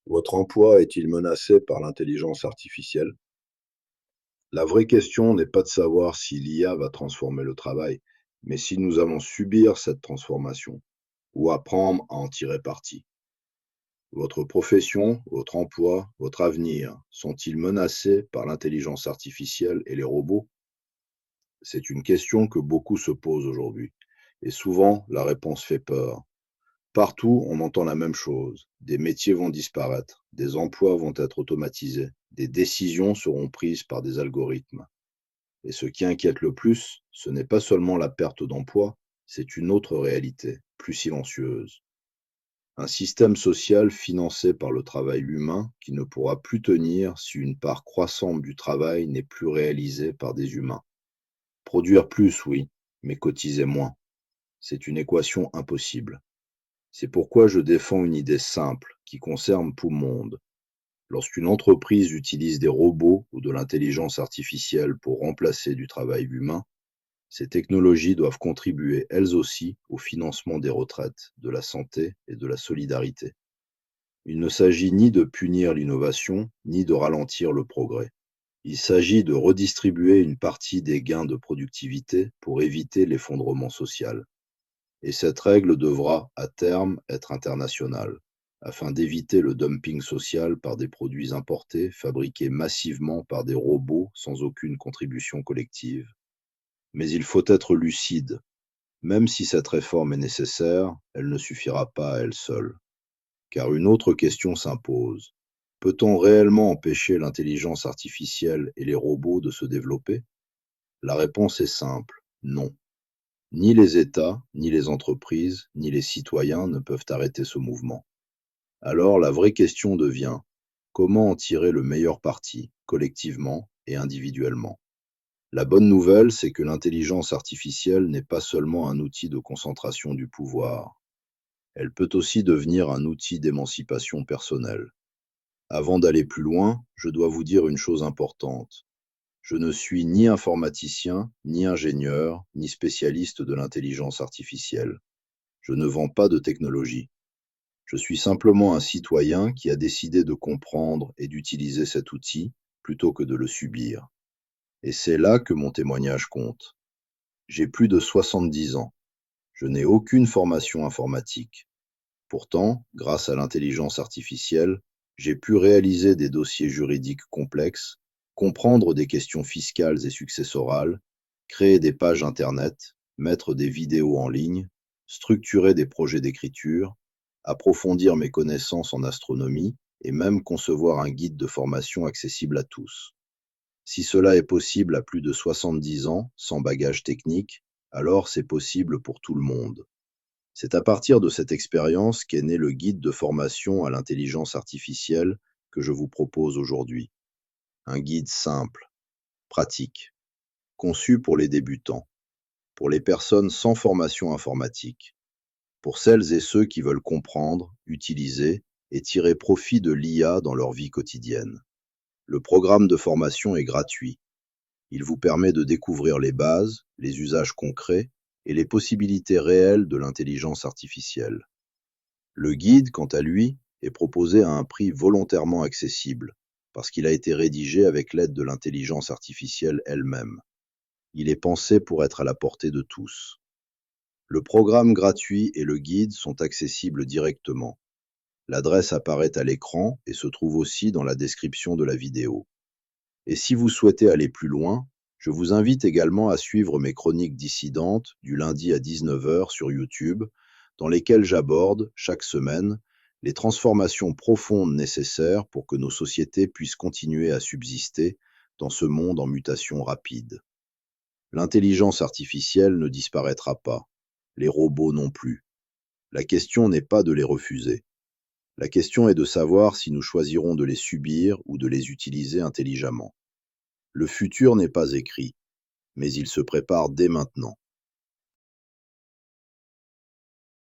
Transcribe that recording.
Votre emploi est-il menacé par l'intelligence artificielle? La vraie question n'est pas de savoir si l'IA va transformer le travail, mais si nous allons subir cette transformation ou apprendre à en tirer parti. Votre profession, votre emploi, votre avenir sont-ils menacés par l'intelligence artificielle et les robots? C'est une question que beaucoup se posent aujourd'hui, et souvent la réponse fait peur. Partout, on entend la même chose. Des métiers vont disparaître, des emplois vont être automatisés, des décisions seront prises par des algorithmes. Et ce qui inquiète le plus, ce n'est pas seulement la perte d'emploi, c'est une autre réalité, plus silencieuse. Un système social financé par le travail humain qui ne pourra plus tenir si une part croissante du travail n'est plus réalisée par des humains. Produire plus, oui, mais cotiser moins. C'est une équation impossible. C'est pourquoi je défends une idée simple qui concerne tout le monde. Lorsqu'une entreprise utilise des robots ou de l'intelligence artificielle pour remplacer du travail humain, ces technologies doivent contribuer elles aussi au financement des retraites, de la santé et de la solidarité. Il ne s'agit ni de punir l'innovation, ni de ralentir le progrès. Il s'agit de redistribuer une partie des gains de productivité pour éviter l'effondrement social. Et cette règle devra, à terme, être internationale, afin d'éviter le dumping social par des produits importés fabriqués massivement par des robots sans aucune contribution collective. Mais il faut être lucide. Même si cette réforme est nécessaire, elle ne suffira pas à elle seule. Car une autre question s'impose. Peut-on réellement empêcher l'intelligence artificielle et les robots de se développer? La réponse est simple, non. Ni les États, ni les entreprises, ni les citoyens ne peuvent arrêter ce mouvement. Alors la vraie question devient, comment en tirer le meilleur parti, collectivement et individuellement? La bonne nouvelle, c'est que l'intelligence artificielle n'est pas seulement un outil de concentration du pouvoir, elle peut aussi devenir un outil d'émancipation personnelle. Avant d'aller plus loin, je dois vous dire une chose importante. Je ne suis ni informaticien, ni ingénieur, ni spécialiste de l'intelligence artificielle. Je ne vends pas de technologie. Je suis simplement un citoyen qui a décidé de comprendre et d'utiliser cet outil plutôt que de le subir. Et c'est là que mon témoignage compte. J'ai plus de 70 ans. Je n'ai aucune formation informatique. Pourtant, grâce à l'intelligence artificielle, j'ai pu réaliser des dossiers juridiques complexes, comprendre des questions fiscales et successorales, créer des pages Internet, mettre des vidéos en ligne, structurer des projets d'écriture, approfondir mes connaissances en astronomie et même concevoir un guide de formation accessible à tous. Si cela est possible à plus de 70 ans, sans bagage technique, alors c'est possible pour tout le monde. C'est à partir de cette expérience qu'est né le guide de formation à l'intelligence artificielle que je vous propose aujourd'hui. Un guide simple, pratique, conçu pour les débutants, pour les personnes sans formation informatique, pour celles et ceux qui veulent comprendre, utiliser et tirer profit de l'IA dans leur vie quotidienne. Le programme de formation est gratuit. Il vous permet de découvrir les bases, les usages concrets et les possibilités réelles de l'intelligence artificielle. Le guide, quant à lui, est proposé à un prix volontairement accessible, parce qu'il a été rédigé avec l'aide de l'intelligence artificielle elle-même. Il est pensé pour être à la portée de tous. Le programme gratuit et le guide sont accessibles directement. L'adresse apparaît à l'écran et se trouve aussi dans la description de la vidéo. Et si vous souhaitez aller plus loin, je vous invite également à suivre mes chroniques dissidentes du lundi à 19 heures sur YouTube, dans lesquelles j'aborde, chaque semaine, les transformations profondes nécessaires pour que nos sociétés puissent continuer à subsister dans ce monde en mutation rapide. L'intelligence artificielle ne disparaîtra pas, les robots non plus. La question n'est pas de les refuser. La question est de savoir si nous choisirons de les subir ou de les utiliser intelligemment. Le futur n'est pas écrit, mais il se prépare dès maintenant.